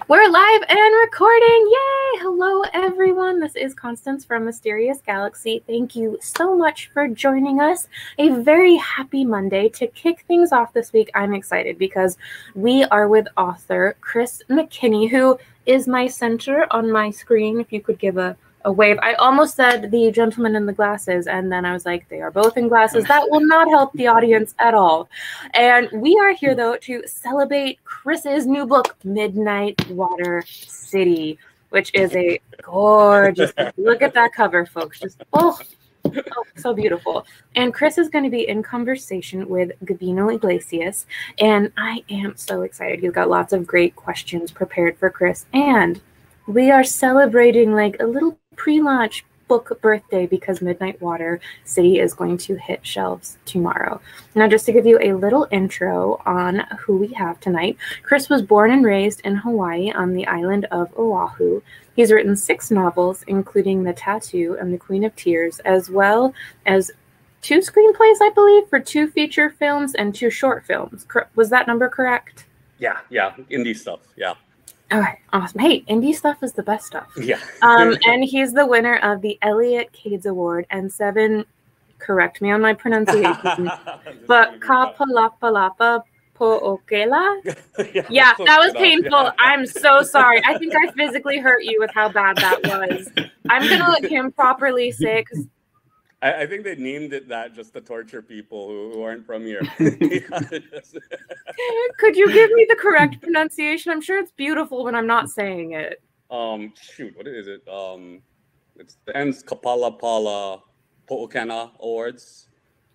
We're live and recording! Yay! Hello, everyone. This is Constance from Mysterious Galaxy. Thank you so much for joining us. A very happy Monday. To kick things off this week, I'm excited because we are with author Chris McKinney, who is my center on my screen. If you could give a wave. I almost said the gentleman in the glasses, and then I was like, they are both in glasses. That will not help the audience at all. And we are here, though, to celebrate Chris's new book, Midnight Water City, which is a gorgeous, look at that cover, folks. Just, oh, so beautiful. And Chris is going to be in conversation with Gabino Iglesias, and I am so excited. He's got lots of great questions prepared for Chris, and we are celebrating like a little pre-launch book birthday because Midnight Water City is going to hit shelves tomorrow. Now, just to give you a little intro on who we have tonight, Chris was born and raised in Hawaii on the island of Oahu. He's written 6 novels, including The Tattoo and The Queen of Tears, as well as 2 screenplays, I believe, for 2 feature films and 2 short films. Was that number correct? Yeah, indie stuff, yeah. All right, awesome. Hey, indie stuff is the best stuff. Yeah. And he's the winner of the Elliot Cades Award and 7, correct me on my pronunciation, but Ka Palapala Po'okela? Yeah, that was painful. I'm so sorry. I think I physically hurt you with how bad that was. I'm going to let him properly say it because I think they named it that just to torture people who aren't from here. Could you give me the correct pronunciation? I'm sure it's beautiful when I'm not saying it. Shoot, what is it? It's the Ka Palapala Po'okela Awards.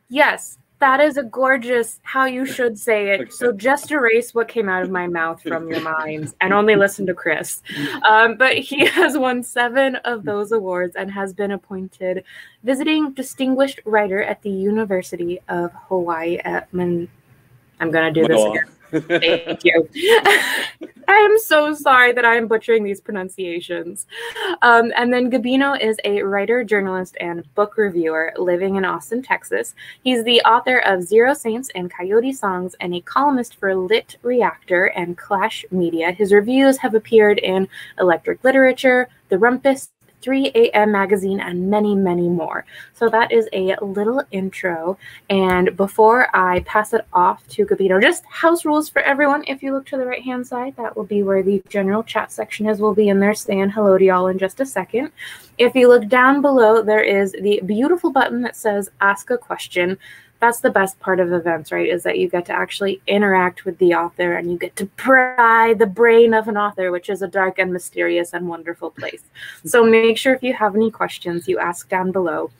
Yes, that is a gorgeous how you should say it. So just erase what came out of my mouth from your minds and only listen to Chris. But he has won 7 of those awards and has been appointed visiting distinguished writer at the University of Hawai at I'm going to do this again. Thank you. I am so sorry that I am butchering these pronunciations. And then Gabino is a writer, journalist, and book reviewer living in Austin, Texas. He's the author of Zero Saints and Coyote Songs and a columnist for Lit Reactor and Clash Media. His reviews have appeared in Electric Literature, The Rumpus, 3 a.m. magazine, and many, many more. So that is a little intro. And before I pass it off to Gabino, just house rules for everyone. If you look to the right-hand side, that will be where the general chat section is. We'll be in there saying hello to y'all in just a second. If you look down below, there is the beautiful button that says Ask a Question. That's the best part of events, right, is that you get to actually interact with the author and you get to pry the brain of an author, which is a dark and mysterious and wonderful place. So make sure if you have any questions, you ask down below.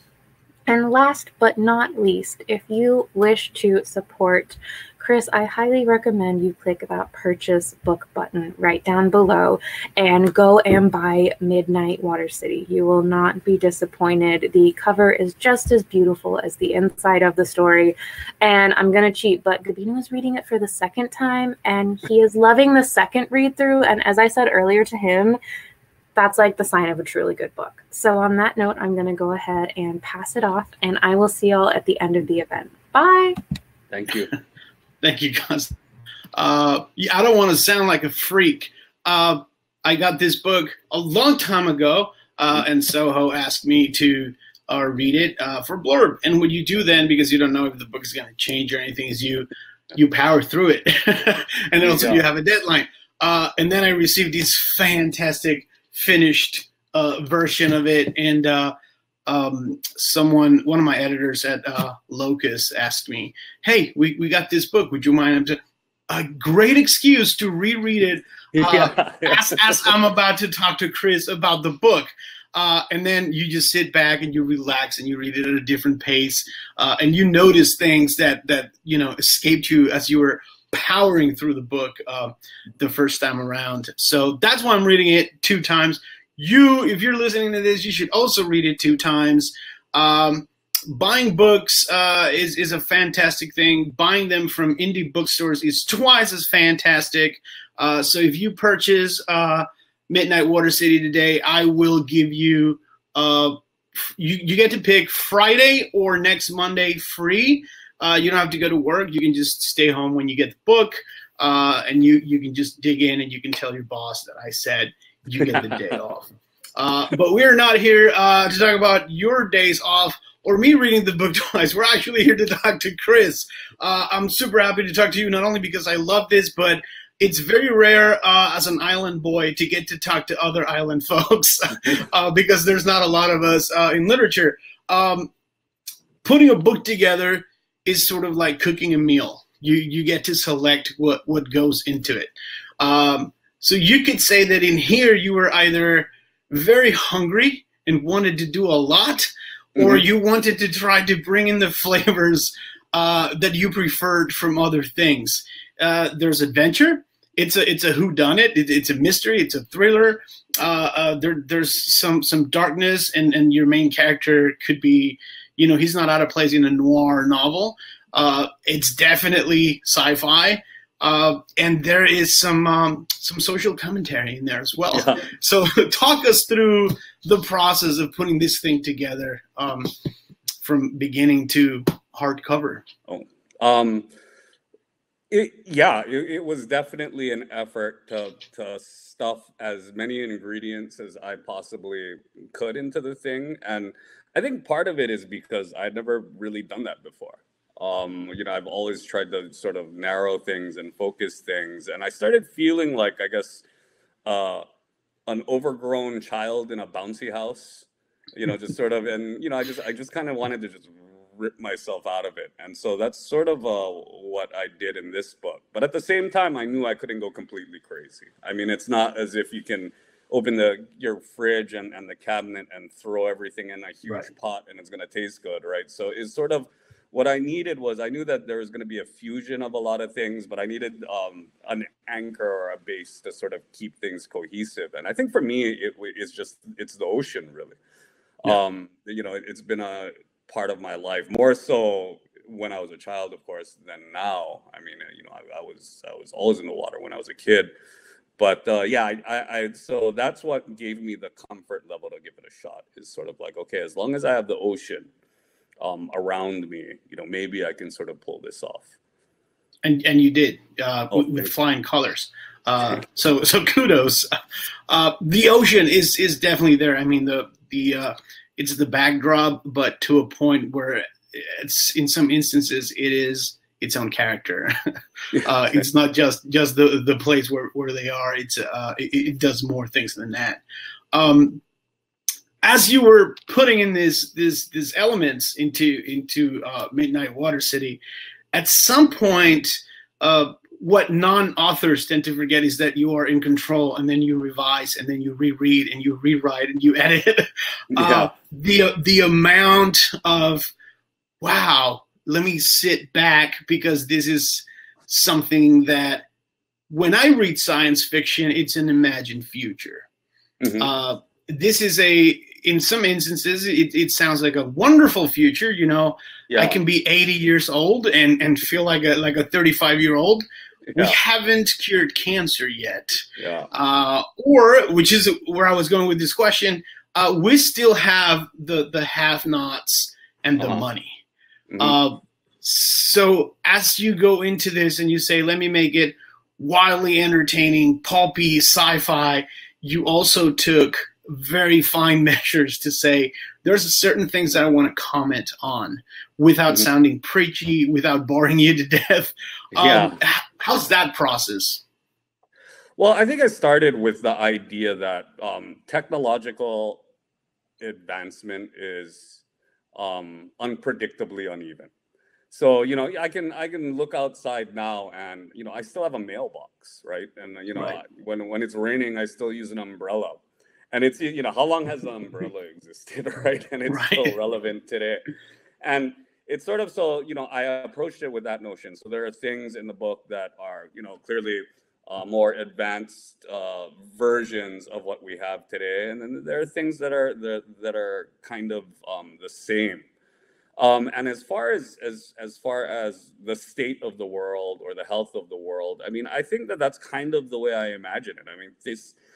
And last but not least, if you wish to support Chris, I highly recommend you click that purchase book button right down below and go and buy Midnight Water City. You will not be disappointed. The cover is just as beautiful as the inside of the story. And I'm going to cheat, but Gabino is reading it for the 2nd time and he is loving the 2nd read through. And as I said earlier to him, that's like the sign of a truly good book. So on that note, I'm going to go ahead and pass it off and I will see y'all at the end of the event. Bye. Thank you. Thank you, Constance. I don't want to sound like a freak. I got this book a long time ago, and Soho asked me to read it for blurb. And what you do then, because you don't know if the book is going to change or anything, is you power through it. And then also you have a deadline. And then I received this fantastic finished version of it. And one of my editors at Locus asked me, hey, we got this book, would you mind? A great excuse to reread it as I'm about to talk to Chris about the book. And then you just sit back and you relax and you read it at a different pace. And you notice things that escaped you as you were powering through the book the first time around. So that's why I'm reading it 2 times. If you're listening to this, you should also read it 2 times. Buying books is a fantastic thing. Buying them from indie bookstores is twice as fantastic. So if you purchase Midnight Water City today, I will give you, you get to pick Friday or next Monday free. You don't have to go to work. You can just stay home when you get the book. and you can just dig in and you can tell your boss that I said you get the day off. But we're not here to talk about your days off or me reading the book twice. We're actually here to talk to Chris. I'm super happy to talk to you, not only because I love this, but it's very rare as an island boy to get to talk to other island folks because there's not a lot of us in literature. Putting a book together is sort of like cooking a meal. You get to select what goes into it. So you could say that in here you were either very hungry and wanted to do a lot, or you wanted to try to bring in the flavors that you preferred from other things. There's adventure. It's a whodunit. It's a mystery. It's a thriller. There's some darkness, and your main character could be, he's not out of place in a noir novel. It's definitely sci-fi, and there is some social commentary in there as well. Yeah. So talk us through the process of putting this thing together from beginning to hardcover. It was definitely an effort to stuff as many ingredients as I possibly could into the thing. And I think part of it is because I'd never really done that before. I've always tried to sort of narrow things and focus things. And I started feeling like, I guess, an overgrown child in a bouncy house, just sort of, and, I just kind of wanted to just rip myself out of it. And so that's sort of what I did in this book. But at the same time, I knew I couldn't go completely crazy. I mean, it's not as if you can open your fridge and the cabinet and throw everything in a huge pot and it's going to taste good, right? So it's sort of what I needed was, I knew that there was going to be a fusion of a lot of things, but I needed an anchor or a base to sort of keep things cohesive. And I think for me, it's the ocean, really. Yeah. It's been a part of my life, more so when I was a child, of course, than now. I mean, I was always in the water when I was a kid. But so that's what gave me the comfort level to give it a shot, is sort of like, okay, as long as I have the ocean around me, maybe I can sort of pull this off. And you did with flying colors. So kudos. The ocean is definitely there. I mean, it's the backdrop, but to a point where it's, in some instances, it is its own character. It's not just the place where they are. It does more things than that. As you were putting in these elements into Midnight Water City, at some point, what non-authors tend to forget is that you are in control, and then you revise, and then you reread, and you rewrite, and you edit. The amount of, wow, let me sit back, because this is something that, when I read science fiction, it's an imagined future. This is in some instances, it sounds like a wonderful future. I can be 80 years old and feel like a 35-year-old. Yeah. We haven't cured cancer yet. Or, which is where I was going with this question, we still have the have-nots and the money. So as you go into this and you say, let me make it wildly entertaining, pulpy, sci-fi, you also took very fine measures to say, there's certain things that I want to comment on without sounding preachy, without boring you to death. How's that process? Well, I think I started with the idea that technological advancement is unpredictably uneven. So, I can look outside now and, I still have a mailbox, right? And, when it's raining, I still use an umbrella. And it's, how long has the umbrella existed, right? And it's still relevant today. And it's sort of, so, I approached it with that notion. So there are things in the book that are, clearly more advanced versions of what we have today. And then there are things that are kind of the same. And as far as the state of the world or the health of the world, I mean, I think that's kind of the way I imagine it. I mean,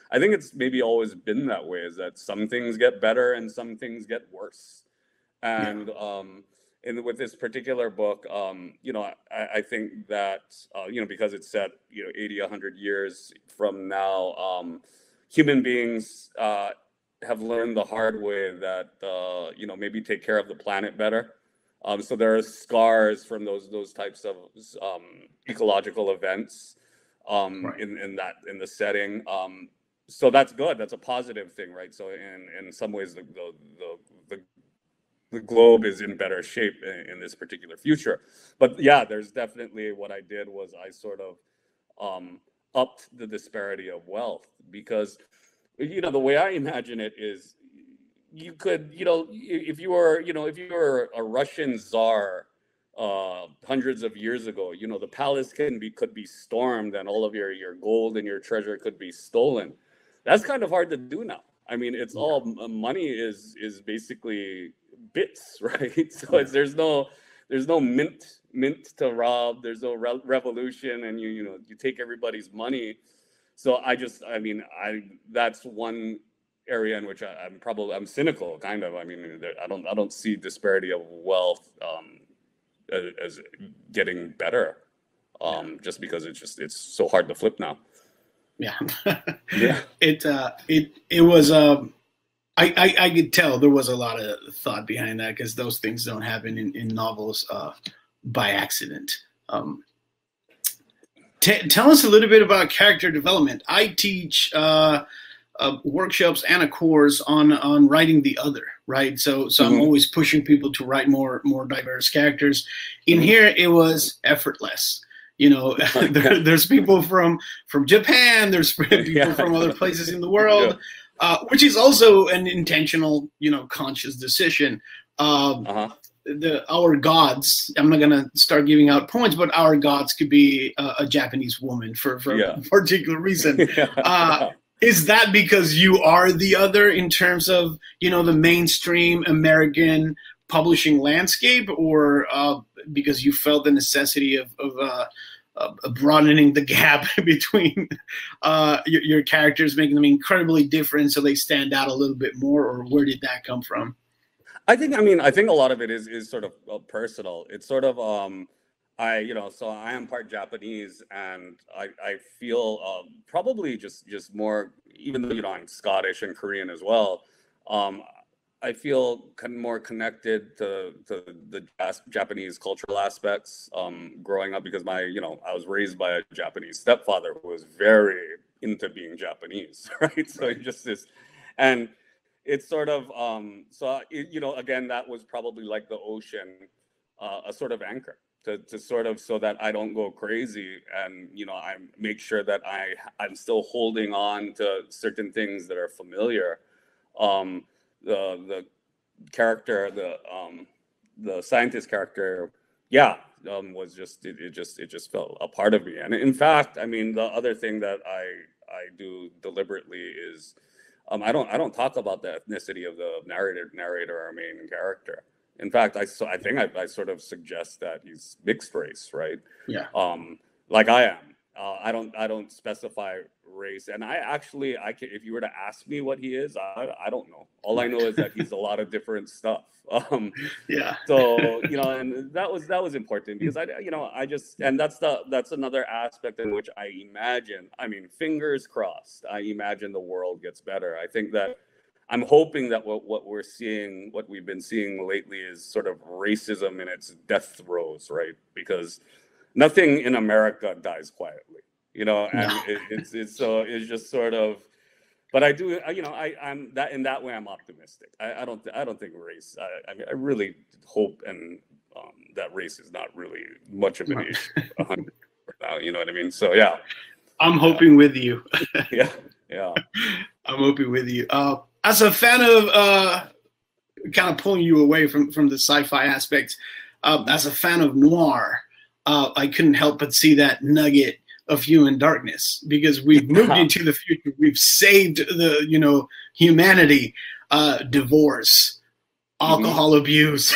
I think it's maybe always been that way, is that some things get better and some things get worse. And with this particular book, you know, I think that, you know, because it's set, you know, 80, 100 years from now, human beings have learned the hard way that, you know, maybe take care of the planet better. So there are scars from those types of ecological events Right. in the setting. So that's good. That's a positive thing, right? So in some ways, the globe is in better shape in this particular future. But yeah, there's definitely, what I did was I sort of upped the disparity of wealth, because, you know, the way I imagine it is, you could, you know, if you were a Russian czar hundreds of years ago, you know, the palace could be stormed, and all of your gold and your treasure could be stolen. That's kind of hard to do now. I mean, it's all money is basically bits, right? So there's no mint to rob. There's no revolution, and you take everybody's money. So that's one area in which I'm cynical, kind of. I mean, I don't see disparity of wealth as getting better, just because it's so hard to flip now. Yeah. Yeah. It was I could tell there was a lot of thought behind that, because those things don't happen in novels by accident. Tell us a little bit about character development. I teach workshops and a course on writing the other, right? So I'm always pushing people to write more diverse characters. In here, it was effortless. You know, there's people from Japan, there's people from other places in the world, which is also an intentional, you know, conscious decision. Our gods, I'm not gonna start giving out points, but our gods could be a Japanese woman for a particular reason. Is that because you are the other in terms of, you know, the mainstream American publishing landscape, or because you felt the necessity of broadening the gap between your characters, making them incredibly different so they stand out a little bit more, or where did that come from? I think a lot of it is sort of personal. It's sort of so I am part Japanese, and I feel probably just more, even though, you know, I'm Scottish and Korean as well. I feel more connected to the Japanese cultural aspects growing up, because I was raised by a Japanese stepfather who was very into being Japanese, right? So just this, and it's sort of again, that was probably like the ocean, a sort of anchor to sort of, so that I don't go crazy, and I make sure that I'm still holding on to certain things that are familiar. The character, the scientist character, was just it just felt a part of me. And in fact, I mean, the other thing that I do deliberately is I don't talk about the ethnicity of the narrator, our main character. In fact, I think I sort of suggest that he's mixed race, right? Yeah. Like I am. I don't specify race, and I can, if you were to ask me what he is, I don't know. All I know is that he's a lot of different stuff. So and that was important, because that's another aspect in which I imagine. I mean, fingers crossed, I imagine the world gets better. I think that I'm hoping that what we've been seeing lately is sort of racism in its death throes, right? Because nothing in America dies quietly, and it's just sort of. But I do, I'm that in that way. I'm optimistic. I don't think race. I really hope that race is not really much of an issue. You know what I mean? So yeah, I'm hoping with you. yeah. I'm hoping with you. As a fan of kind of pulling you away from the sci-fi aspect, as a fan of noir, I couldn't help but see that nugget of human darkness, because we've moved into the future. We've saved the humanity. Divorce, alcohol abuse,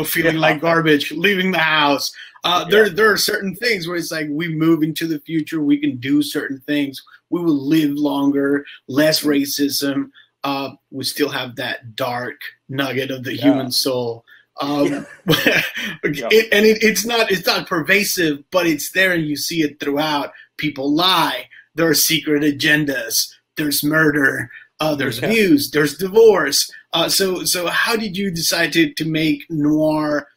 feeling like garbage, leaving the house. There are certain things where it's like, we move into the future, we can do certain things, we will live longer, less racism. We still have that dark nugget of the human soul. It's not pervasive, but it's there, and you see it throughout. People lie. There are secret agendas. There's murder. There's abuse. There's divorce. So how did you decide to make noir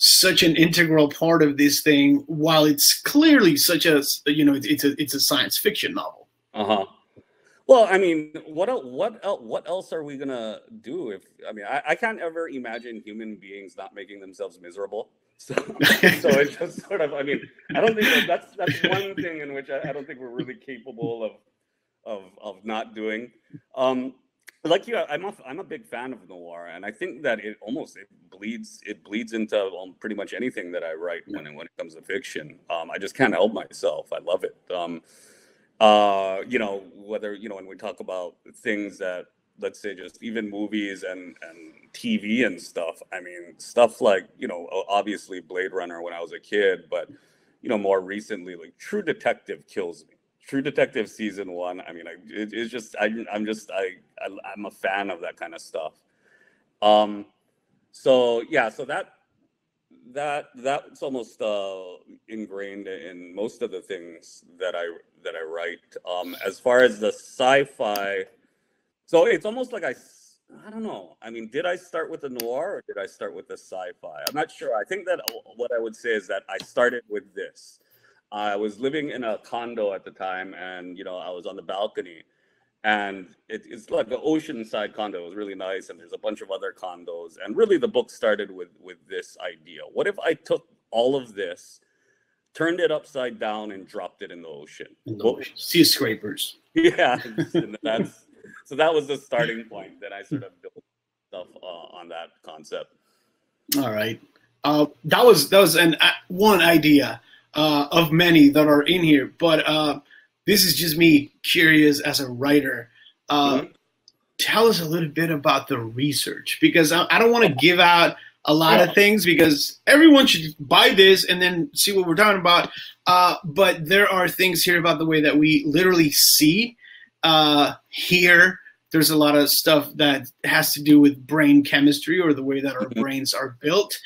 such an integral part of this thing, while it's clearly such a, you know, it's a science fiction novel? Well, I mean, what else are we gonna do? If I mean, I can't ever imagine human beings not making themselves miserable. So it's just sort of, I mean, I don't think that's one thing in which I don't think we're really capable of not doing. Like you, I'm a big fan of noir, and I think that it bleeds into pretty much anything that I write when it comes to fiction. I just can't help myself. I love it. You know, whether, you know, when we talk about things that, let's say, just even movies and TV and stuff, I mean, stuff like, you know, obviously Blade Runner when I was a kid, but, you know, more recently, like True Detective kills me. True Detective season 1, I mean, it's just, I'm a fan of that kind of stuff. So yeah, so that's almost ingrained in most of the things that I write. As far as the sci-fi, so it's almost like I don't know. I mean, did I start with the noir or did I start with the sci-fi? I'm not sure. I think that what I would say is that I started with this. I was living in a condo at the time, and you know, I was on the balcony, and it's like an oceanside condo. It was really nice, and there's a bunch of other condos. And really, the book started with this idea: what if I took all of this, turned it upside down, and dropped it in the ocean? Sea scrapers. Yeah, so that was the starting point. Then I sort of built stuff on that concept. All right, that was one idea of many that are in here, but this is just me curious as a writer. Tell us a little bit about the research, because I don't want to give out a lot of things, because everyone should buy this and then see what we're talking about. But there are things here about the way that we literally see, hear. There's a lot of stuff that has to do with brain chemistry, or the way that our brains are built.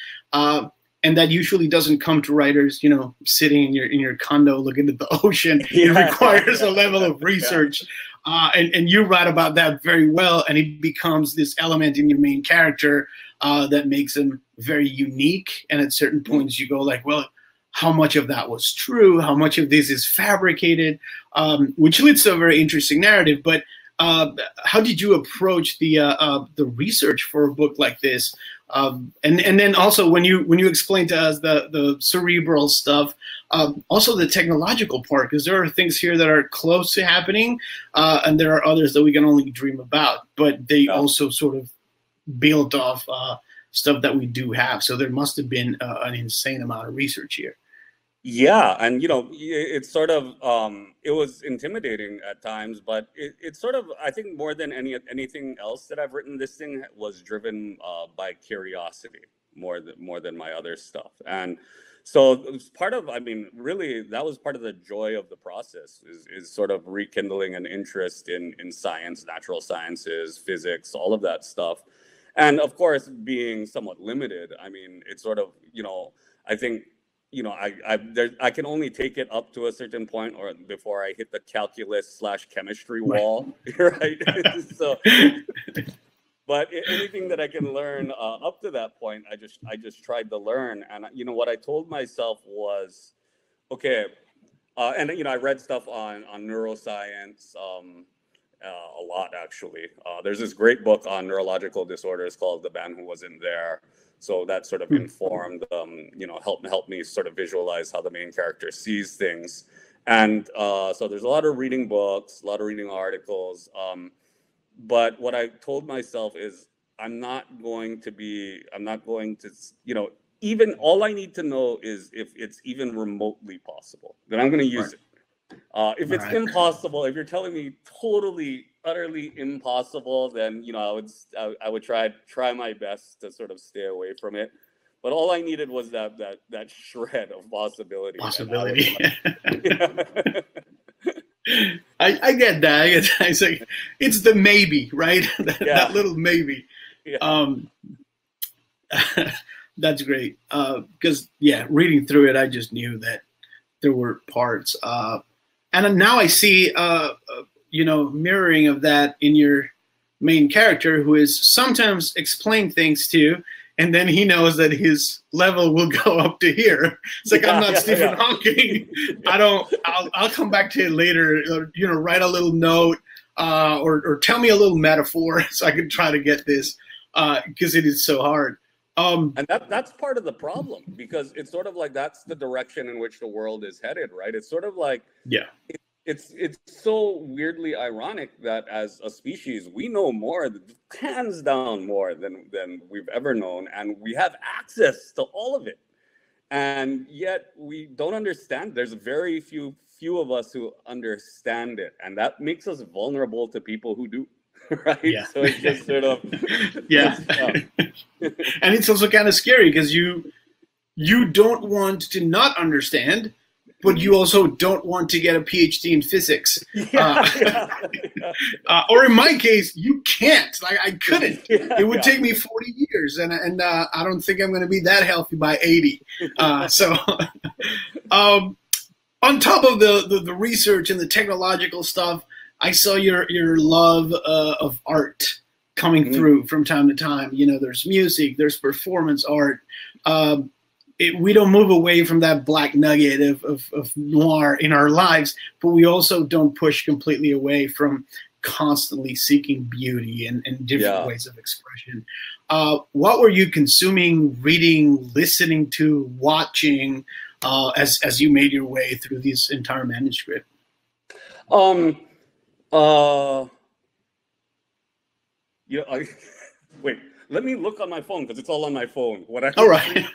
And that usually doesn't come to writers, you know, sitting in your condo looking at the ocean. It requires a level of research. And you write about that very well, and it becomes this element in your main character that makes him very unique. And at certain points you go like, well, how much of that was true? How much of this is fabricated? Which leads to a very interesting narrative. But how did you approach the research for a book like this? And then also when you explain to us the cerebral stuff, also the technological part, because there are things here that are close to happening, and there are others that we can only dream about, but they also sort of build off stuff that we do have. So there must have been an insane amount of research here. Yeah, and you know, it's sort of it was intimidating at times, but it's sort of, I think more than anything else that I've written, this thing was driven by curiosity more than my other stuff. And so it was part of, I mean, really that was part of the joy of the process, is sort of rekindling an interest in science, natural sciences, physics, all of that stuff. And of course, being somewhat limited, I mean, it's sort of, you know, I think, you know, I can only take it up to a certain point, or before I hit the calculus/chemistry wall, right? So, but anything that I can learn up to that point, I just tried to learn. And you know, what I told myself was, okay, and you know, I read stuff on neuroscience a lot, actually. There's this great book on neurological disorders called The Man Who Wasn't There. So that sort of informed, you know, helped me sort of visualize how the main character sees things. And so there's a lot of reading books, a lot of reading articles. But what I told myself is, I'm not going to, you know, even all I need to know is if it's even remotely possible, then I'm going to use it. If it's impossible, if you're telling me totally, utterly impossible, then, you know, I would try my best to sort of stay away from it. But all I needed was that shred of possibility. Possibility. I get that. It's like, it's the maybe, right? That little maybe. Yeah. That's great. Because yeah, reading through it, I just knew that there were parts. And now I see, you know, mirroring of that in your main character, who is sometimes explain things to you, and then he knows that his level will go up to here. It's like, I'm not Stephen Hawking. I'll come back to it later. Or, you know, write a little note or tell me a little metaphor so I can try to get this because it is so hard. And that's part of the problem, because it's sort of like that's the direction in which the world is headed, right? It's sort of like, yeah, it's so weirdly ironic that as a species we know more, hands down more than we've ever known, and we have access to all of it, and yet we don't understand. There's very few of us who understand it, and that makes us vulnerable to people who do. Right? Yeah. So it's just sort of yeah. And it's also kind of scary because you don't want to not understand, but you also don't want to get a PhD in physics. Or in my case, you can't. Like, I couldn't. It would take me 40 years, and I don't think I'm going to be that healthy by 80. So on top of the research and the technological stuff, I saw your love of art coming through from time to time. You know, there's music, there's performance art. We don't move away from that black nugget of noir in our lives, but we also don't push completely away from constantly seeking beauty and different ways of expression. What were you consuming, reading, listening to, watching as you made your way through this entire manuscript? Yeah, wait, let me look on my phone because it's all on my phone. All right.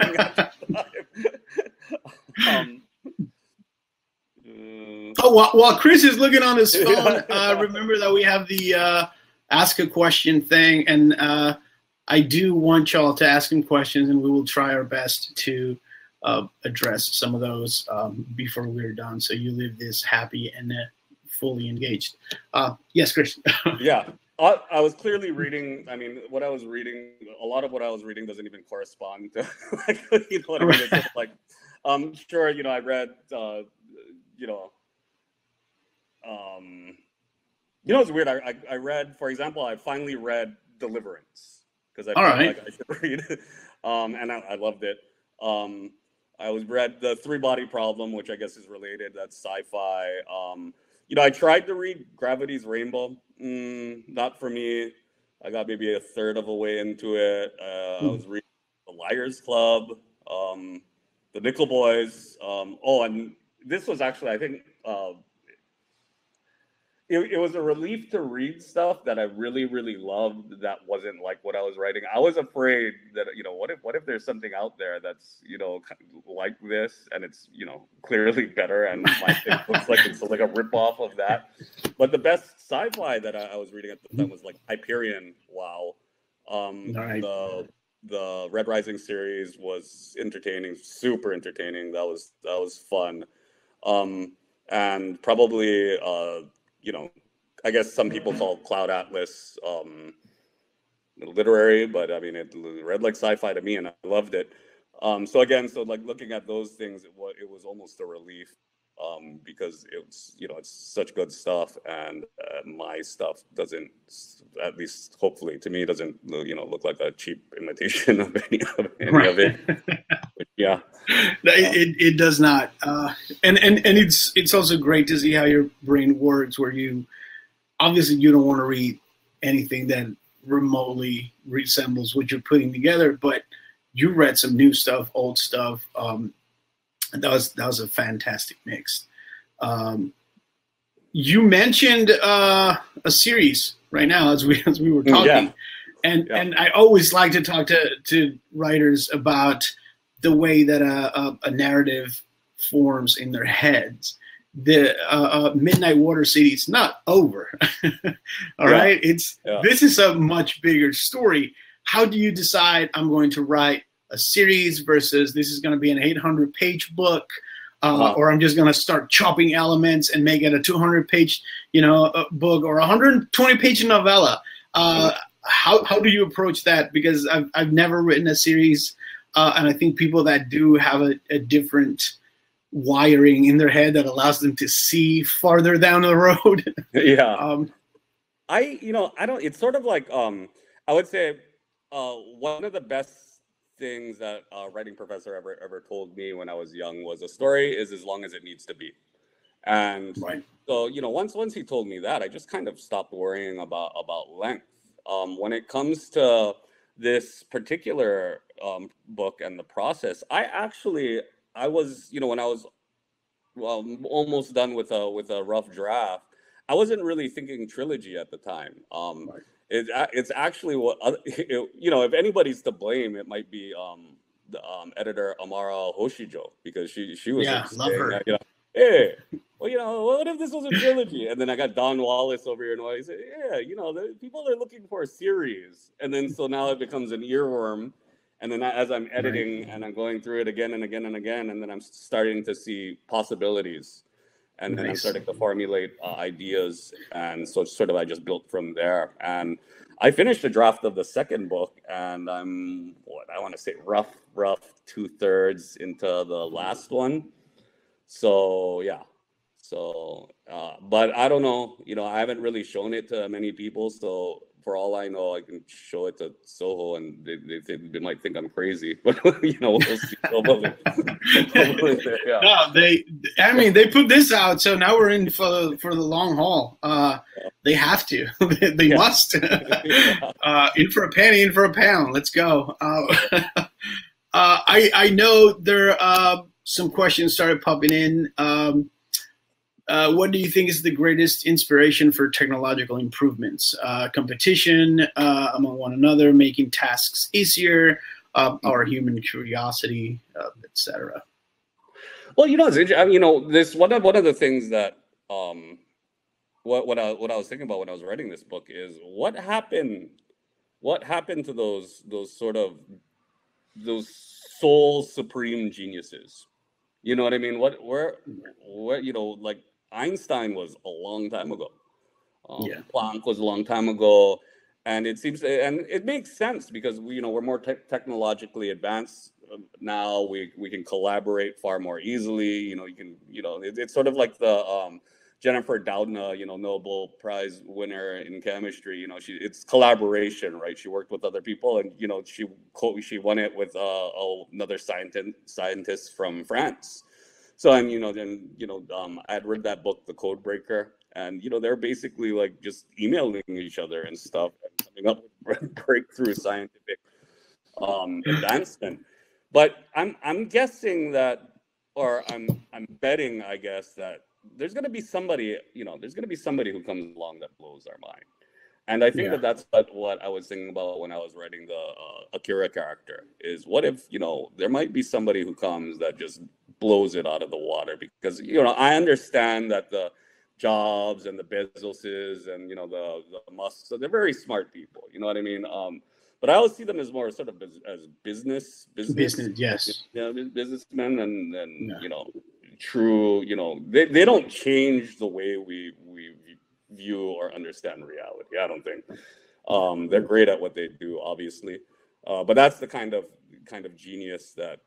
While Chris is looking on his phone, remember that we have the ask a question thing, and I do want y'all to ask him questions, and we will try our best to address some of those before we're done, so you live this happy and fully engaged. Yes, Chris. Yeah. I was clearly reading. I mean, what I was reading, a lot of what I was reading doesn't even correspond to, like, you know what I mean? It's just like, sure, you know, I read, you know, it's weird. I read, for example, I finally read Deliverance because I felt like I should read it, and I loved it. I read The Three-Body Problem, which I guess is related. That's sci-fi. You know, I tried to read Gravity's Rainbow. Not for me. I got maybe a third of a way into it. I was reading The Liars Club, The Nickel Boys. And this was actually, I think, it was a relief to read stuff that I really, really loved that wasn't like what I was writing. I was afraid that, you know, what if there's something out there that's, you know, like this, and it's, you know, clearly better, and my thing looks like it's like a ripoff of that. But the best sci-fi that I was reading at the time was like Hyperion. Wow. The Red Rising series was entertaining, super entertaining. That was fun. And probably you know, I guess some people call Cloud Atlas literary, but I mean, it read like sci-fi to me, and I loved it. So like looking at those things, it was almost a relief, because it's, you know, it's such good stuff, and my stuff doesn't, at least hopefully to me, doesn't, you know, look like a cheap imitation of any of it. But yeah, it does not, and it's also great to see how your brain works, where you obviously you don't want to read anything that remotely resembles what you're putting together, but you read some new stuff, old stuff. That was a fantastic mix. You mentioned a series right now as we were talking, and I always like to talk to writers about the way that a narrative forms in their heads. The Midnight Water City is not over. All right, this is a much bigger story. How do you decide I'm going to write a series versus this is going to be an 800-page book, or I'm just going to start chopping elements and make it a 200-page, you know, book, or a 120-page novella? How do you approach that? Because I've never written a series. and I think people that do have a different wiring in their head that allows them to see farther down the road. Yeah. I don't, it's sort of like, I would say, one of the best things that a writing professor ever told me when I was young was a story is as long as it needs to be. And Right. so, once he told me that, I just kind of stopped worrying about length. When it comes to this particular book and the process, I was, when I was almost done with a rough draft, I wasn't really thinking trilogy at the time. Right. It's actually if anybody's to blame, it might be the editor Amara Hoshijo, because she was Yeah, love her. that, hey, well, what if this was a trilogy? And then I got Don Wallace over here, and he said, yeah, the people are looking for a series, and then so now it becomes an earworm. And then as I'm editing and I'm going through it again and again and again, and then I'm starting to see possibilities. And then I'm starting to formulate ideas. And so sort of I just built from there. And I finished the draft of the second book, and I'm, I want to say rough 2/3 into the last one. So, yeah. So, but I don't know, I haven't really shown it to many people. So for all I know, I can show it to Soho and they might think I'm crazy, but we'll see. Yeah. No, they put this out, so now we're in for the long haul. They have to, they must. In for a penny, in for a pound. Let's go. I know there some questions started popping in. What do you think is the greatest inspiration for technological improvements? Competition among one another, making tasks easier, our human curiosity, etc. Well, it's interesting. This one of the things that what I was thinking about when I was writing this book is what happened to those sort of those soul supreme geniuses. You know what I mean? What like Einstein was a long time ago. Planck was a long time ago, and it seems, and it makes sense because we're more technologically advanced now. We can collaborate far more easily. It's sort of like the Jennifer Doudna, Nobel Prize winner in chemistry. It's collaboration, right? She worked with other people, and she won it with another scientist from France. So, and I had read that book, The Code Breaker, and they're basically like just emailing each other and stuff and coming up with breakthrough scientific advancement. But I'm guessing that, or I'm betting, I guess, that there's going to be somebody, who comes along that blows our mind. And I think that's what I was thinking about when I was writing the Akira character, is what if, there might be somebody who comes that just blows it out of the water, because, I understand that the Jobs and the Bezoses and, the Musks, so they're very smart people, you know what I mean? But I always see them as more sort of as business, yes. Businessmen and true, they don't change the way we view or understand reality. I don't think they're great at what they do, obviously, but that's the kind of genius that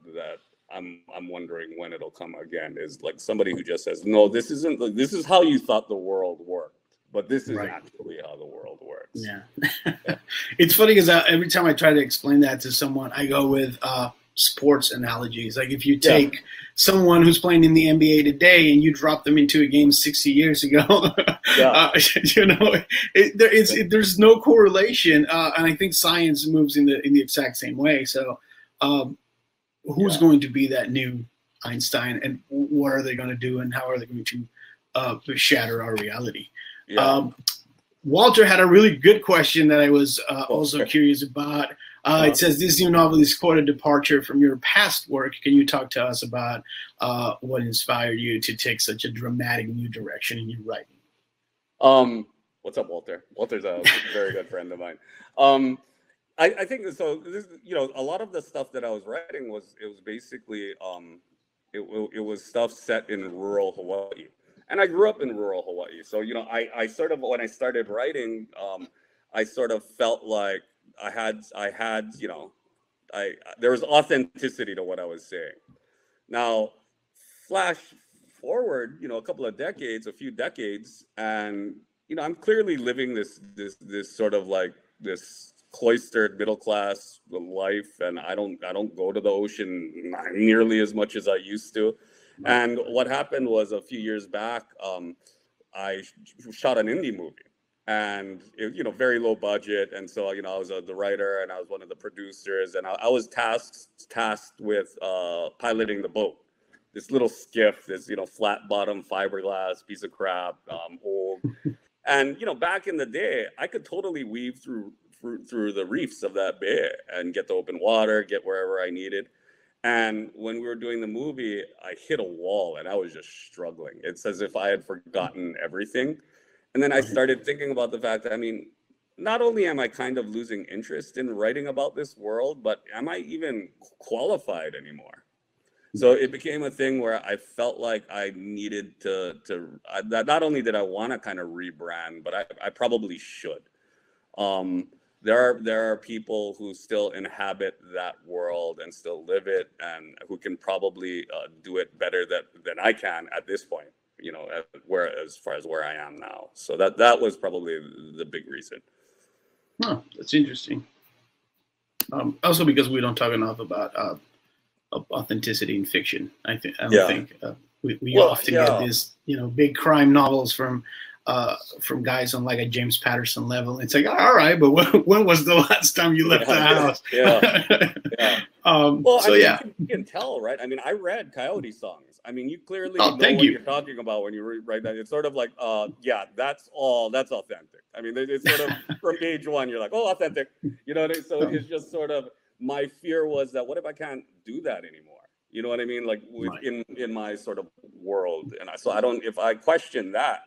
I'm wondering when it'll come again, is like somebody who just says, no, this is how you thought the world worked, but this is actually how the world works. Yeah. It's funny because every time I try to explain that to someone, I go with sports analogies. Like if you take someone who's playing in the NBA today and you drop them into a game 60 years ago, there's no correlation. And I think science moves in the exact same way. So who's going to be that new Einstein, and what are they going to do, and how are they going to shatter our reality? Walter had a really good question that I was also curious about. It says, this new novel is quite a departure from your past work. Can you talk to us about what inspired you to take such a dramatic new direction in your writing? What's up, Walter? Walter's a very good friend of mine. I think so. This, a lot of the stuff that I was writing was basically it was stuff set in rural Hawaii. And I grew up in rural Hawaii. So, I sort of, when I started writing, I sort of felt like I had, there was authenticity to what I was saying. Now, flash forward, you know, a few decades, and you know, I'm clearly living this sort of like this cloistered middle class life, and I don't go to the ocean nearly as much as I used to. And what happened was a few years back, I shot an indie movie, and it, you know, very low budget, and so you know, I was the writer and I was one of the producers, and I was tasked with piloting the boat. This little skiff, this, you know, flat bottom fiberglass piece of crap, old. And, you know, back in the day, I could totally weave through the reefs of that bay and get to open water, get wherever I needed. And when we were doing the movie, I hit a wall and I was just struggling. It's as if I had forgotten everything. And then I started thinking about the fact that, I mean, not only am I kind of losing interest in writing about this world, but am I even qualified anymore? So it became a thing where I felt like I needed that not only did I want to kind of rebrand, but I probably should. There are people who still inhabit that world and still live it, and who can probably do it better than I can at this point, you know, as far as where I am now. So that was probably the big reason. Oh, that's interesting. Also because we don't talk enough about authenticity in fiction. I don't think we often get these, you know, big crime novels from guys on like a James Patterson level. It's like, all right, but when was the last time you left the house? Well, so I mean, you can tell, right? I mean, I read Coyote songs. I mean, you clearly know what you're talking about when you write that. It's sort of like, that's authentic. I mean, it's sort of from page one, you're like, oh, authentic. You know what I mean? So it's just sort of, my fear was that, what if I can't do that anymore? You know what I mean? Like in my sort of world. And if I question that,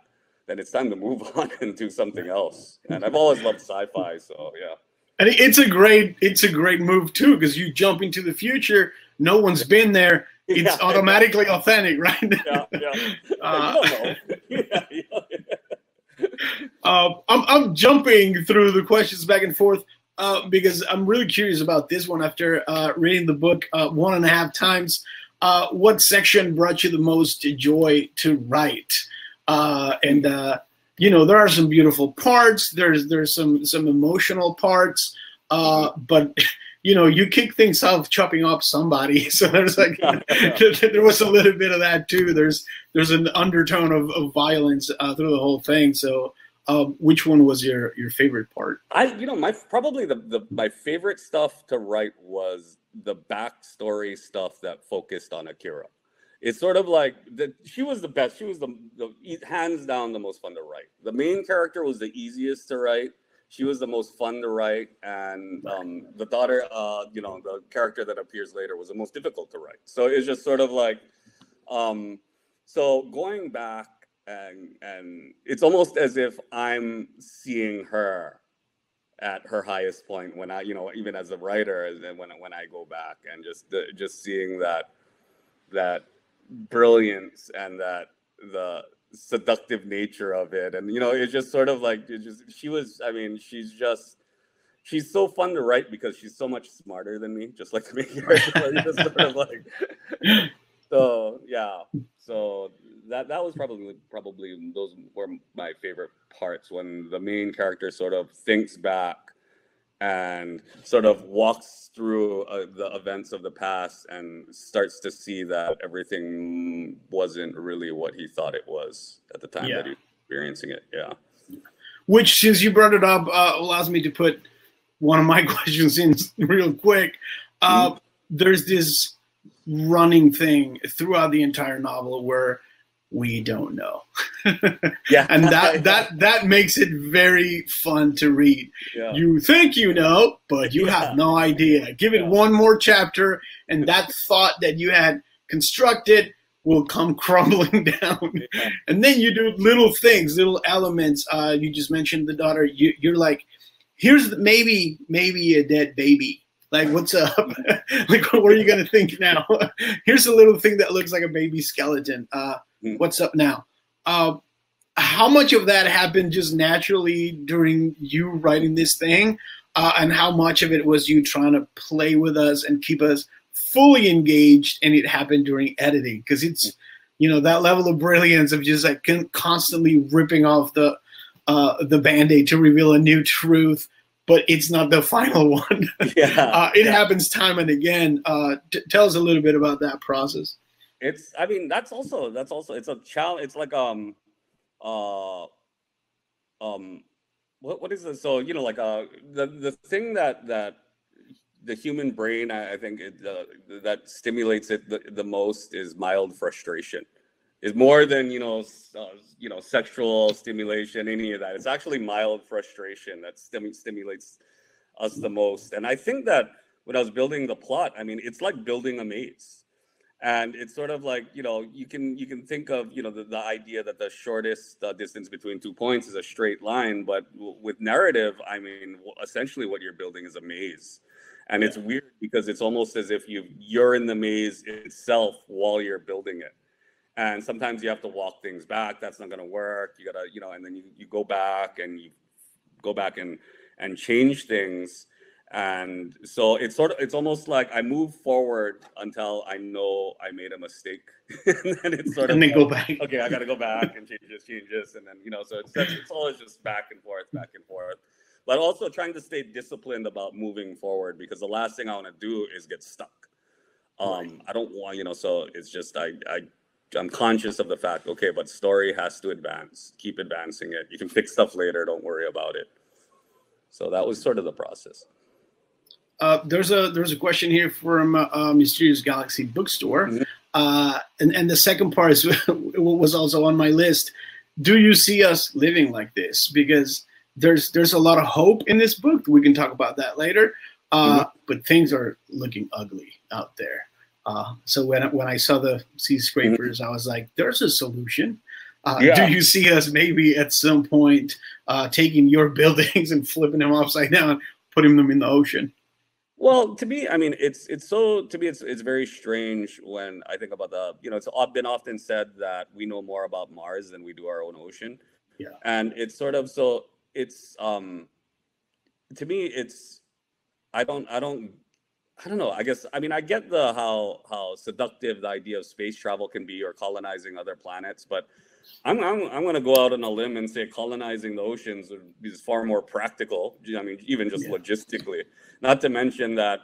then it's time to move on and do something else. And I've always loved sci-fi, so yeah. And it's a great move too, because you jump into the future, no one's been there. It's automatically authentic, right? You don't know. I'm jumping through the questions back and forth because I'm really curious about this one after reading the book 1.5 times. What section brought you the most joy to write? You know, there are some beautiful parts. There's some emotional parts, but you know, you kick things off chopping up somebody. So there's like there was a little bit of that too. There's an undertone of violence through the whole thing. So which one was your favorite part? My favorite stuff to write was the backstory stuff that focused on Akira. It's sort of like she was the best. She was the hands down the most fun to write. The main character was the easiest to write. She was the most fun to write, and the daughter, you know, the character that appears later, was the most difficult to write. So it's just sort of like, so going back and it's almost as if I'm seeing her at her highest point when I, you know, even as a writer, and when I go back and just seeing that brilliance and that the seductive nature of it, and you know, it's just sort of like she's so fun to write because she's so much smarter than me, just like me. Just sort of like, so yeah, so that was probably those were my favorite parts, when the main character sort of thinks back and sort of walks through the events of the past and starts to see that everything wasn't really what he thought it was at the time that he was experiencing it. Yeah. Which, since you brought it up, allows me to put one of my questions in real quick. There's this running thing throughout the entire novel where we don't know. And that makes it very fun to read. You think you know, but you have no idea. Give it one more chapter, and that thought that you had constructed will come crumbling down. And then you do little things, little elements. You just mentioned the daughter. You're like, here's maybe a dead baby. Like, what's up? Like, what are you going to think now? Here's a little thing that looks like a baby skeleton. What's up now? How much of that happened just naturally during you writing this thing? and how much of it was you trying to play with us and keep us fully engaged, and it happened during editing, because it's, you know, that level of brilliance of just like constantly ripping off the Band-Aid to reveal a new truth, but it's not the final one. It happens time and again. Tell us a little bit about that process. I mean, that's also it's a challenge. It's like what is it? So, you know, like the thing that the human brain, I think that stimulates it the most is mild frustration. Is more than, you know, sexual stimulation, any of that. It's actually mild frustration that stimulates us the most. And I think that when I was building the plot, I mean, it's like building a maze. And it's sort of like, you know, you can think of, you know, the idea that the shortest distance between 2 points is a straight line. But with narrative, I mean, essentially what you're building is a maze. And it's weird because it's almost as if you're in the maze itself while you're building it. And sometimes you have to walk things back. That's not going to work. You got to, you know, and then you go back and change things. And so it's almost like I move forward until I know I made a mistake. And then it's sort of, and then go back. Okay, I got to go back and change this. And then, you know, so it's always just back and forth. But also trying to stay disciplined about moving forward, because the last thing I want to do is get stuck. I don't want, you know, so it's just, I'm conscious of the fact, okay, but story has to advance. Keep advancing it. You can fix stuff later. Don't worry about it. So that was sort of the process. There's a question here from Mysterious Galaxy Bookstore. And the second part was also on my list. Do you see us living like this? Because there's a lot of hope in this book. We can talk about that later. But things are looking ugly out there. So when I saw the sea scrapers, I was like, there's a solution. Do you see us maybe at some point taking your buildings and flipping them upside down, putting them in the ocean? Well, to me, I mean, it's very strange when I think about it's been often said that we know more about Mars than we do our own ocean. Yeah. And it's sort of, so it's, to me, it's, I don't know. I guess, I mean, I get how seductive the idea of space travel can be, or colonizing other planets, but I'm going to go out on a limb and say colonizing the oceans is far more practical. I mean, even just logistically. Not to mention that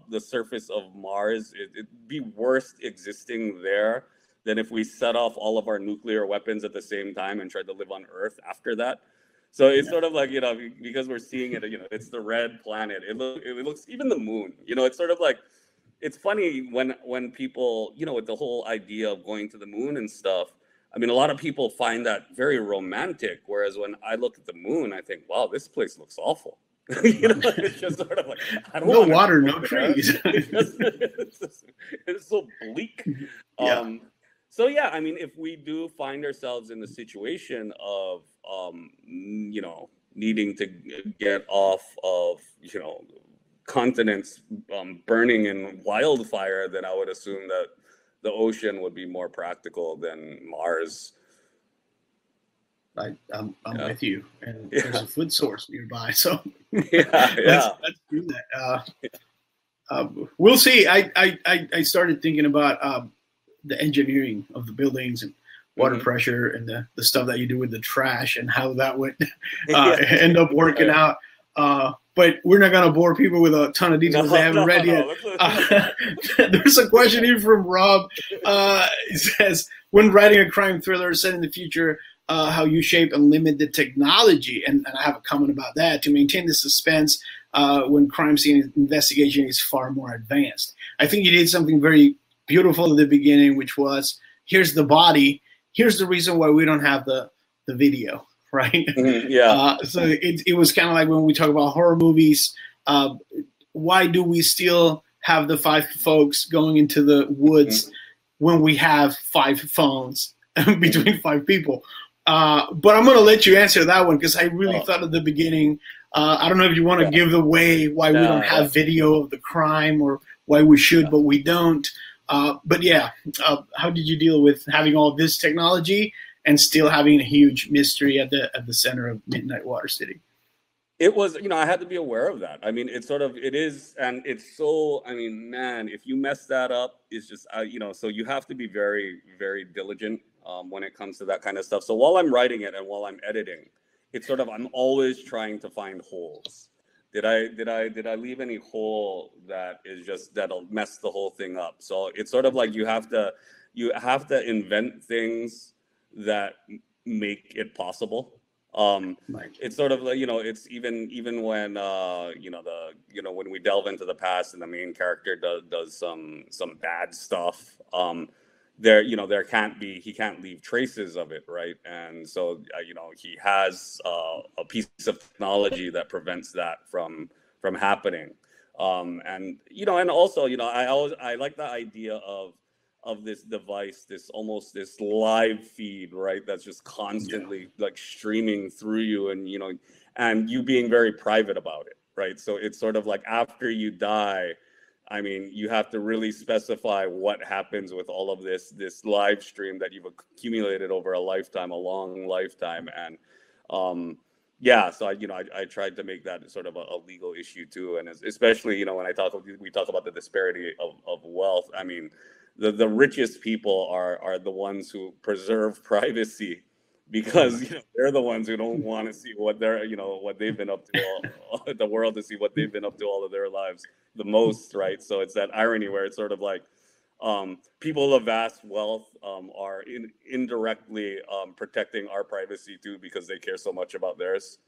the surface of Mars, it'd be worse existing there than if we set off all of our nuclear weapons at the same time and tried to live on Earth after that. So it's sort of like, you know, because we're seeing it, you know, it's the red planet. It looks, even the moon, you know, it's sort of like, it's funny when people, you know, with the whole idea of going to the moon and stuff, I mean, a lot of people find that very romantic. Whereas when I look at the moon, I think, wow, this place looks awful. You know, it's just sort of like, I don't no water, no trees. It's so bleak. So yeah, I mean, if we do find ourselves in the situation of, you know, needing to get off of, you know, continents burning in wildfire, then I would assume that the ocean would be more practical than Mars. I'm with you, and there's a food source nearby, so let's do that. We'll see. I started thinking about the engineering of the buildings and water pressure and the stuff that you do with the trash and how that would end up working out. But we're not going to bore people with a ton of details they haven't read yet. There's a question here from Rob. It says, when writing a crime thriller set in the future, how you shape and limit the technology. And I have a comment about that, to maintain the suspense when crime scene investigation is far more advanced. I think you did something very beautiful at the beginning, which was, here's the body. Here's the reason why we don't have the video. Right. So it was kind of like when we talk about horror movies. Why do we still have the 5 folks going into the woods when we have 5 phones between 5 people? But I'm going to let you answer that one, because I really thought at the beginning. I don't know if you want to give away why we don't have video of the crime, or why we should but we don't. But yeah, how did you deal with having all this technology and still having a huge mystery at the center of Midnight Water City? It was, I had to be aware of that. I mean, it is, and it's so, I mean, man, if you mess that up, it's just, so you have to be very, very diligent when it comes to that kind of stuff. So while I'm writing it and while I'm editing, it's sort of, I'm always trying to find holes. Did I leave any hole that is just, that'll mess the whole thing up? So it's sort of like you have to invent things that make it possible. It's sort of like, it's even when when we delve into the past and the main character does some bad stuff, he can't leave traces of it, right? And so he has a piece of technology that prevents that from happening. And also I like the idea of this device, this live feed, right? That's just constantly like streaming through you, and you being very private about it, right? So it's sort of like after you die, I mean, you have to really specify what happens with all of this live stream that you've accumulated over a long lifetime. And so I tried to make that sort of a legal issue too. And especially, when we talk about the disparity of wealth, I mean, the richest people are the ones who preserve privacy, because they're the ones who don't want to see what they've been up to, the world to see what they've been up to all of their lives the most, right? So it's that irony where it's sort of like people of vast wealth are indirectly protecting our privacy too, because they care so much about theirs.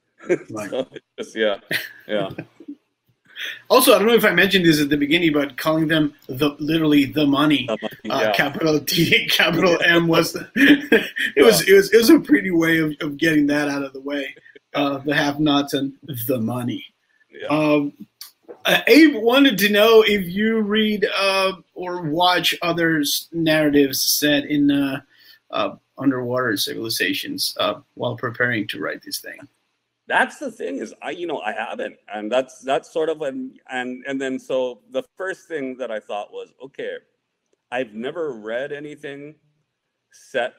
Right. So it's just, yeah. Also, I don't know if I mentioned this at the beginning, but calling them literally the money, capital T, capital M was it was a pretty way of getting that out of the way. The have-nots and the money. Yeah. Abe wanted to know if you read or watch other narratives set in underwater civilizations while preparing to write this thing. That's the thing, is I haven't, and that's sort of and then so the first thing that I thought was, okay, I've never read anything set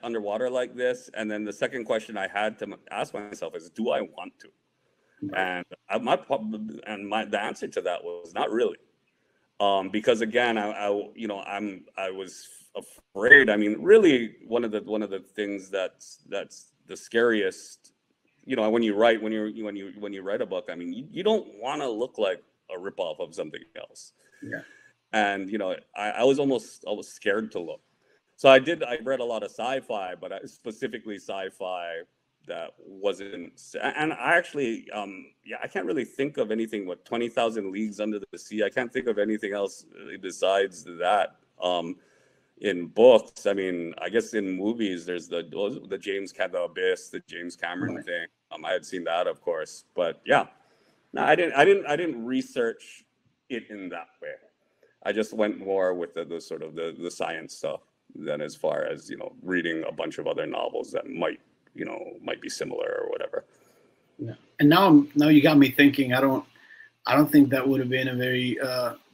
underwater like this, and then the second question I had to ask myself is, do I want to? And the answer to that was not really, because again, I was afraid. I mean, really, one of the things that's the scariest. When you write a book, I mean, you don't want to look like a ripoff of something else. Yeah. And I was almost scared to look. So I read a lot of sci-fi, but specifically sci-fi that wasn't. And I actually, I can't really think of anything. 20,000 Leagues Under the Sea. I can't think of anything else besides that. In books, I mean, I guess in movies, there's the Abyss, the James Cameron thing. I had seen that, of course, but yeah, no, I didn't research it in that way. I just went more with the sort of the science stuff than as far as reading a bunch of other novels that might be similar or whatever. Yeah, and now you got me thinking. I don't think that would have been a very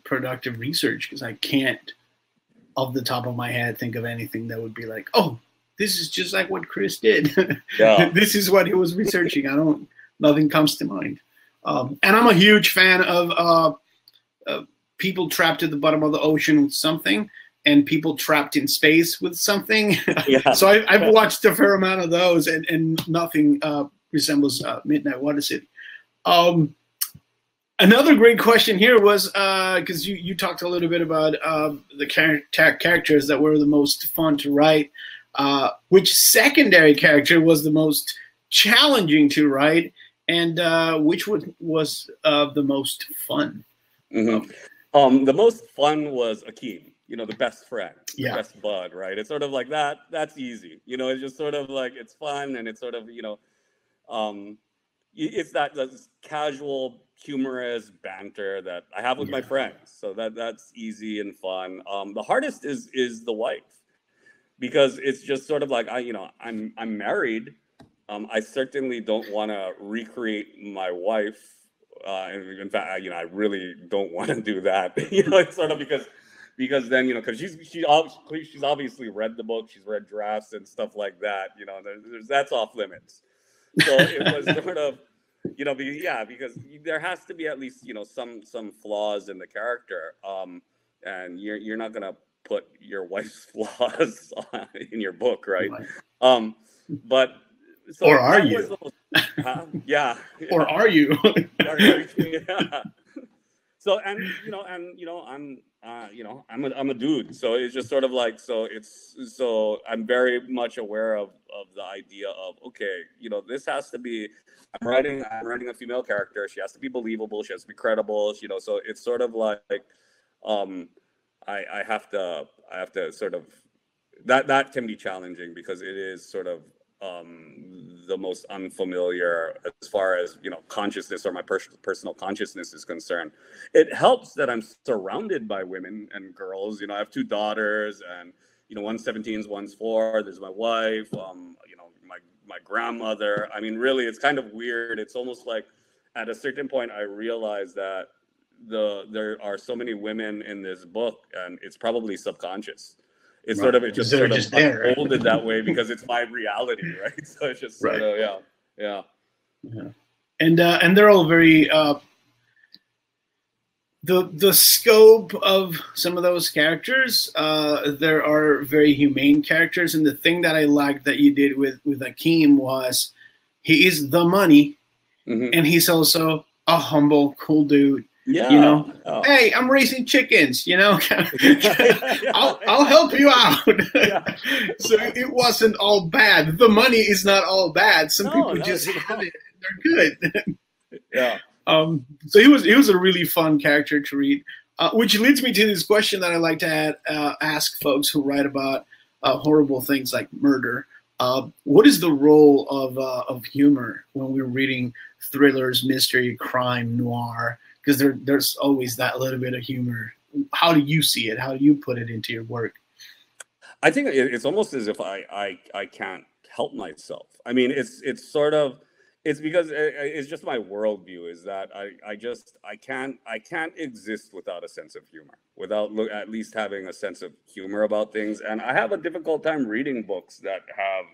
productive research, because I can't, off the top of my head, think of anything that would be like, oh, this is just like what Chris did. Yeah. This is what he was researching. Nothing comes to mind. And I'm a huge fan of people trapped at the bottom of the ocean with something, and people trapped in space with something. Yeah. So I've watched a fair amount of those, and nothing resembles Midnight Water City. Another great question here was, because you talked a little bit about the characters that were the most fun to write. Which secondary character was the most challenging to write, and which one was the most fun? Mm-hmm. The most fun was Akeem, the best friend, the best bud, right? It's sort of like that. That's easy. It's just sort of like, it's fun, and it's sort of, it's that casual, humorous banter that I have with my friends. So that's easy and fun. The hardest is the wife, because it's just sort of like, I'm married. I certainly don't want to recreate my wife. In fact, I really don't want to do that. It's sort of because then, because she's obviously read the book, she's read drafts and stuff like that. That's off limits. So it was sort of, you know, because there has to be at least, you know, some flaws in the character. And you're not gonna put your wife's flaws in your book, right? But so or are you? Yeah. Or are you? Yeah. So I'm I'm a dude, so it's just sort of like, so I'm very much aware of the idea of, okay, you know, this has to be, I'm writing a female character, she has to be believable, she has to be credible, you know, so it's sort of like I have to sort of, that can be challenging because it is sort of the most unfamiliar as far as, you know, consciousness or my personal consciousness is concerned. It helps that I'm surrounded by women and girls. You know, I have two daughters, and, you know, one's 17, one's 4. There's my wife, you know, my grandmother. I mean, really, it's kind of weird. It's almost like at a certain point I realized that there are so many women in this book, and it's probably subconscious. It's right. It just sort of there. unfolded that way because it's my reality, right? So it's just sort of, yeah. And they're all very the scope of some of those characters. There are very humane characters, and the thing that I liked that you did with Akeem was he is the money, and he's also a humble, cool dude. Yeah. You know, hey, I'm raising chickens, you know, I'll help you out. So it wasn't all bad. The money is not all bad. Some people just have it. They're good. Yeah. So he was a really fun character to read, which leads me to this question that I like to ask folks who write about horrible things like murder. What is the role of humor when we're reading thrillers, mystery, crime, noir? Because there's always that little bit of humor. How do you see it? How do you put it into your work? I think it's almost as if I can't help myself. I mean, it's because it's just my worldview is that I can't exist without a sense of humor, without at least having a sense of humor about things. And I have a difficult time reading books that have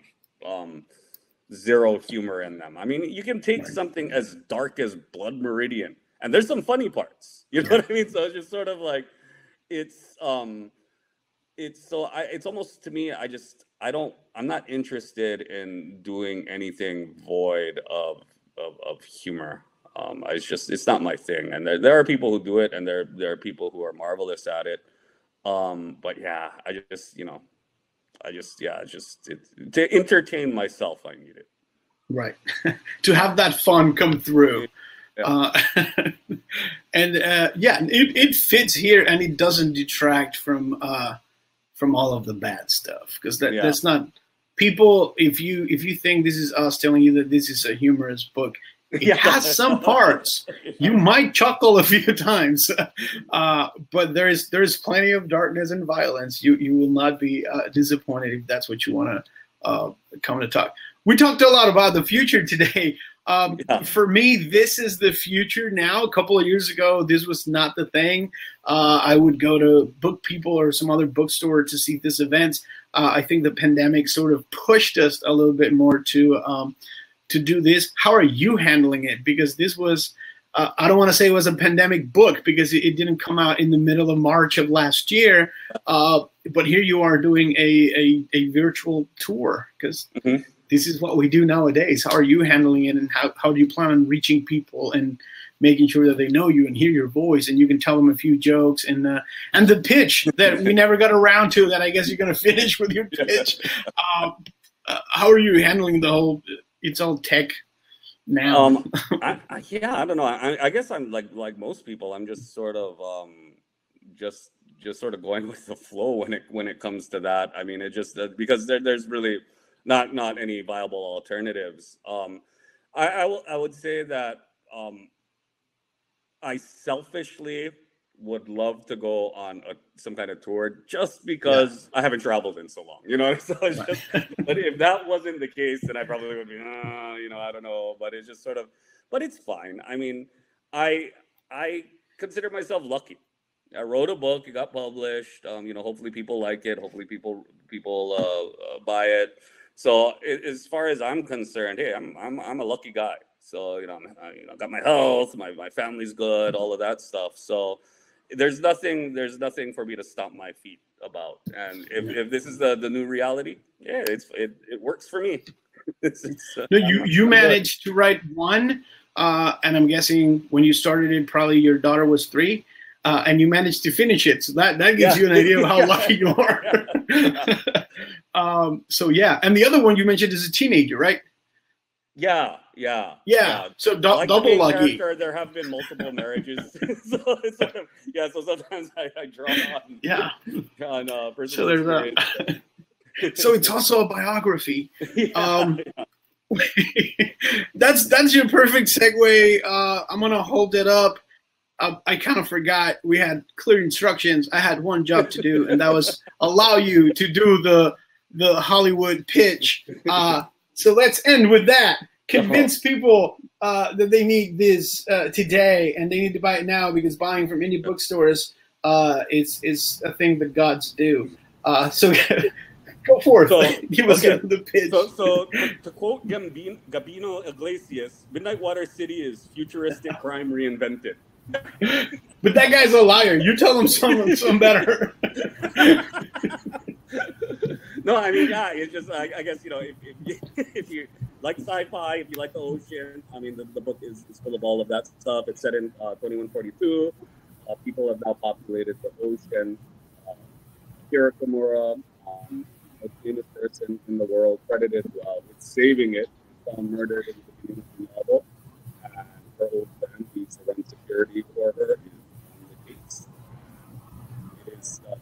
zero humor in them. I mean, you can take something as dark as Blood Meridian, and there's some funny parts. You know what I mean? So it's just sort of like, it's almost, to me, I'm not interested in doing anything void of humor. It's not my thing. And there are people who do it, and there are people who are marvelous at it. But yeah, to entertain myself, I need it. Right. To have that fun come through. Yeah. It fits here, and it doesn't detract from all of the bad stuff, because that's not people. If you think this is us telling you that this is a humorous book, it has some parts you might chuckle a few times, but there's plenty of darkness and violence. You will not be disappointed if that's what you want to come to talk. We talked a lot about the future today. For me, this is the future now. A couple of years ago, this was not the thing. I would go to Book People or some other bookstore to see this event. I think the pandemic sort of pushed us a little bit more to do this. How are you handling it? Because this was, I don't want to say it was a pandemic book, because it didn't come out in the middle of March of last year. But here you are doing a virtual tour, because this is what we do nowadays. How are you handling it, and how do you plan on reaching people and making sure that they know you and hear your voice, and you can tell them a few jokes, and the pitch that we never got around to, that I guess you're going to finish with your pitch. How are you handling the whole, it's all tech now? I don't know. I guess I'm like most people. I'm just sort of just sort of going with the flow when it comes to that. I mean, it just because there's really not any viable alternatives. I would say that I selfishly would love to go on some kind of tour, just because I haven't traveled in so long, you know. So it's just, but if that wasn't the case, then I probably would be, I don't know. But it's just sort of, but it's fine. I mean, I consider myself lucky. I wrote a book, it got published. Hopefully people like it. Hopefully people buy it. So as far as I'm concerned, hey, I'm a lucky guy. So, got my health, my family's good, all of that stuff. So there's nothing for me to stomp my feet about. And if this is the new reality, yeah, it works for me. You managed to write one, and I'm guessing when you started it, probably your daughter was 3, and you managed to finish it. So that gives you an idea of how lucky you are. So yeah, and the other one you mentioned is a teenager, right? Yeah. So double lucky. There have been multiple marriages. So sometimes I draw on personal experience. So it's also a biography. That's your perfect segue. I'm gonna hold it up. I kind of forgot we had clear instructions. I had one job to do, and that was allow you to do the Hollywood pitch. So let's end with that. Convince people that they need this today, and they need to buy it now, because buying from indie bookstores is a thing that gods do. So go forth. Give us the pitch. So to quote Gabino Iglesias, Midnight Water City is futuristic crime reinvented. But that guy's a liar. You tell him some better. No, I mean, yeah, it's just, I guess, if you like sci-fi, if you like the ocean, I mean, the book is full of all of that stuff. It's set in 2142. People have now populated the ocean. Kira Kimura, a famous person in the world, credited with saving it, found murdered in the beginning of the novel. And her old friend, who's run security for her, is on the case.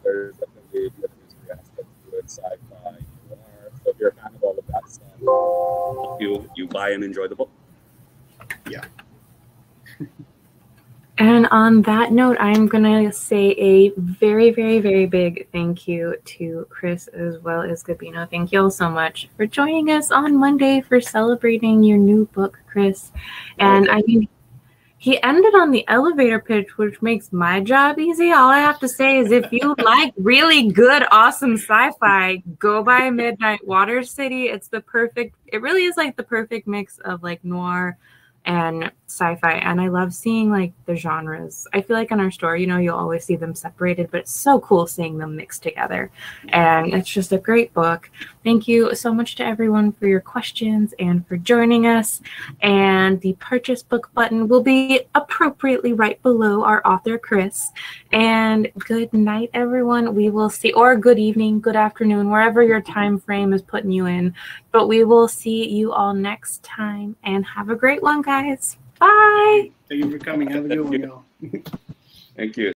There's definitely a mystery aspect to it, sci-fi, memoir. So if you're a fan of all of that stuff, you buy and enjoy the book. Yeah. And on that note, I'm going to say a very, very, very big thank you to Chris as well as Gabino. Thank you all so much for joining us on Monday for celebrating your new book, Chris. And I mean, he ended on the elevator pitch, which makes my job easy. All I have to say is if you like really good, awesome sci-fi, go buy Midnight Water City. It really is like the perfect mix of like noir and sci-fi, and I love seeing like the genres. I feel like in our store, you'll always see them separated, but it's so cool seeing them mixed together, and it's just a great book. Thank you so much to everyone for your questions and for joining us, and the purchase book button will be appropriately right below our author Chris. And good night, everyone. We will see, or good evening, good afternoon, wherever your time frame is putting you in, but we will see you all next time, and have a great one, guys. Bye. Thank you for coming. Have a good one, y'all. Thank you.